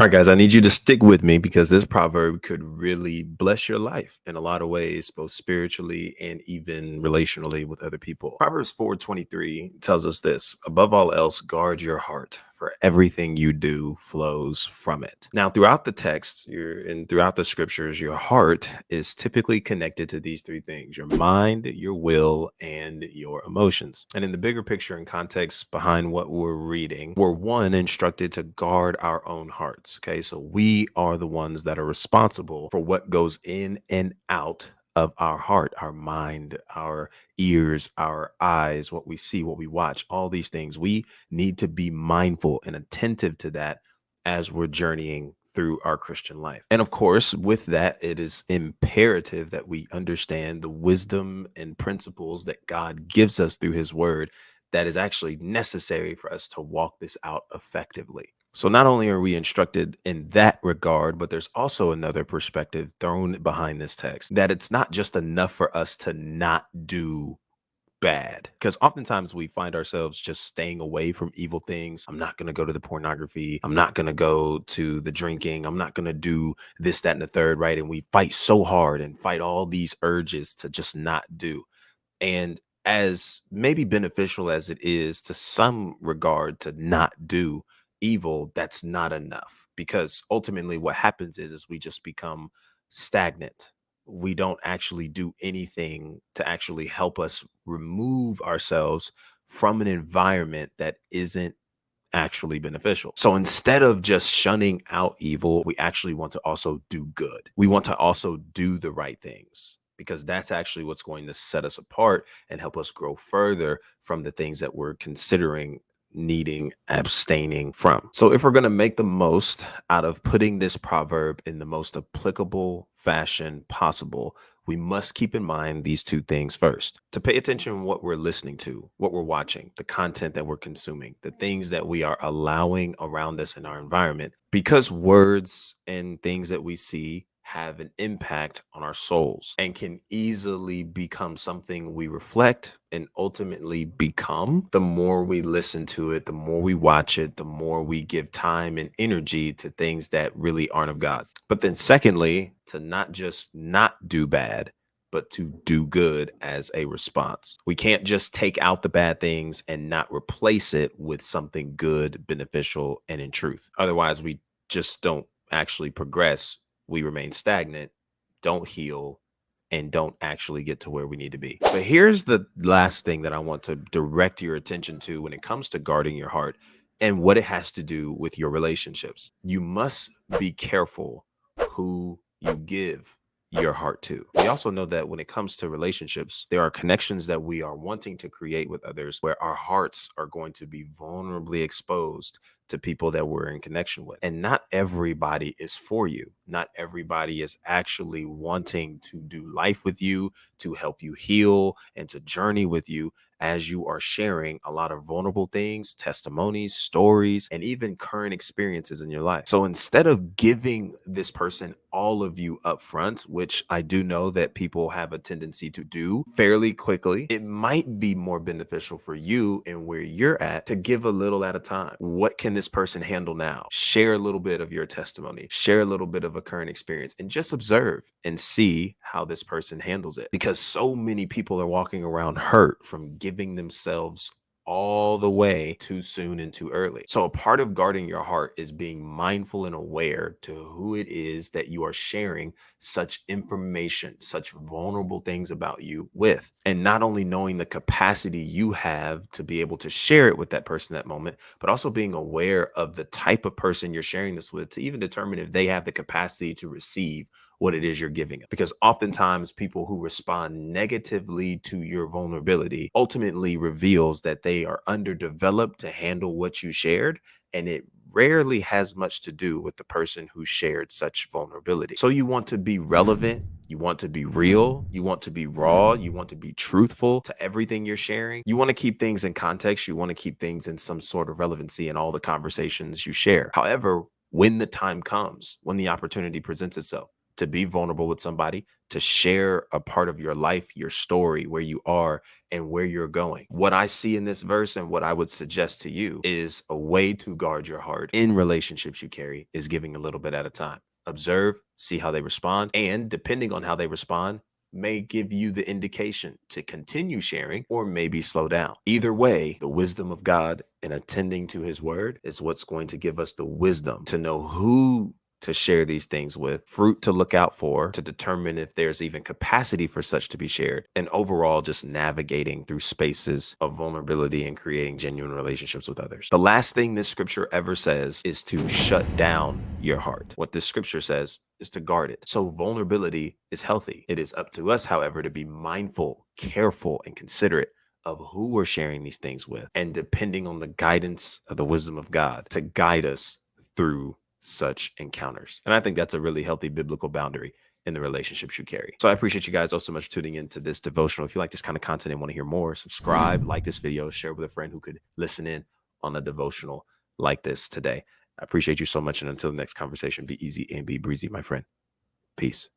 All right, guys, I need you to stick with me because this proverb could really bless your life in a lot of ways, both spiritually and even relationally with other people. Proverbs 4:23 tells us this: above all else, guard your heart, for everything you do flows from it. Now, throughout the text, and throughout the scriptures, your heart is typically connected to these three things: your mind, your will, and your emotions. And in the bigger picture and context behind what we're reading, we're one instructed to guard our own hearts. Okay, so we are the ones that are responsible for what goes in and out of our heart, our mind, our ears, our eyes, what we see, what we watch, all these things. We need to be mindful and attentive to that as we're journeying through our Christian life. And of course, with that, it is imperative that we understand the wisdom and principles that God gives us through his word that is actually necessary for us to walk this out effectively. So not only are we instructed in that regard, but there's also another perspective thrown behind this text, that it's not just enough for us to not do bad, because oftentimes we find ourselves just staying away from evil things. I'm not going to go to the pornography. I'm not going to go to the drinking. I'm not going to do this, that, and the third, right? And we fight so hard and fight all these urges to just not do. And as maybe beneficial as it is to some regard to not do evil, that's not enough, because ultimately what happens is we just become stagnant. We don't actually do anything to actually help us remove ourselves from an environment that isn't actually beneficial. So instead of just shunning out evil, we actually want to also do good. We want to also do the right things, because that's actually what's going to set us apart and help us grow further from the things that we're considering needing abstaining from. So if we're going to make the most out of putting this proverb in the most applicable fashion possible, we must keep in mind these two things first: to pay attention to what we're listening to, what we're watching, the content that we're consuming, the things that we are allowing around us in our environment, because words and things that we see have an impact on our souls and can easily become something we reflect and ultimately become. The more we listen to it, the more we watch it, the more we give time and energy to things that really aren't of God. But then secondly, to not just not do bad, but to do good as a response. We can't just take out the bad things and not replace it with something good, beneficial, and in truth. Otherwise, we just don't actually progress. We remain stagnant, don't heal, and don't actually get to where we need to be. But here's the last thing that I want to direct your attention to when it comes to guarding your heart and what it has to do with your relationships. You must be careful who you give your heart to. We also know that when it comes to relationships, there are connections that we are wanting to create with others where our hearts are going to be vulnerably exposed to people that we're in connection with. And not everybody is for you. Not everybody is actually wanting to do life with you, to help you heal, and to journey with you as you are sharing a lot of vulnerable things, testimonies, stories, and even current experiences in your life. So instead of giving this person all of you up front, which I do know that people have a tendency to do fairly quickly, it might be more beneficial for you and where you're at to give a little at a time. What can this person handle now? Share a little bit of your testimony, share a little bit of a current experience, and just observe and see how this person handles it. Because so many people are walking around hurt from giving themselves all the way too soon and too early. So a part of guarding your heart is being mindful and aware to who it is that you are sharing such information, such vulnerable things about you with. And not only knowing the capacity you have to be able to share it with that person at that moment, but also being aware of the type of person you're sharing this with to even determine if they have the capacity to receive what it is you're giving it. Because oftentimes people who respond negatively to your vulnerability ultimately reveals that they are underdeveloped to handle what you shared, and it rarely has much to do with the person who shared such vulnerability. So you want to be relevant, you want to be real, you want to be raw, you want to be truthful to everything you're sharing. You want to keep things in context, you want to keep things in some sort of relevancy in all the conversations you share. However, when the time comes, when the opportunity presents itself, to be vulnerable with somebody, to share a part of your life, your story, where you are and where you're going. What I see in this verse and what I would suggest to you is a way to guard your heart in relationships you carry is giving a little bit at a time. Observe, see how they respond, and depending on how they respond, may give you the indication to continue sharing or maybe slow down. Either way, the wisdom of God in attending to his word is what's going to give us the wisdom to know who to share these things with, fruit to look out for, to determine if there's even capacity for such to be shared, and overall just navigating through spaces of vulnerability and creating genuine relationships with others. The last thing this scripture ever says is to shut down your heart. What this scripture says is to guard it. So vulnerability is healthy. It is up to us, however, to be mindful, careful, and considerate of who we're sharing these things with, and depending on the guidance of the wisdom of God to guide us through such encounters. And I think that's a really healthy biblical boundary in the relationships you carry. So I appreciate you guys all so much tuning into this devotional. If you like this kind of content and want to hear more, subscribe, like this video, share with a friend who could listen in on a devotional like this today. I appreciate you so much. And until the next conversation, be easy and be breezy, my friend. Peace.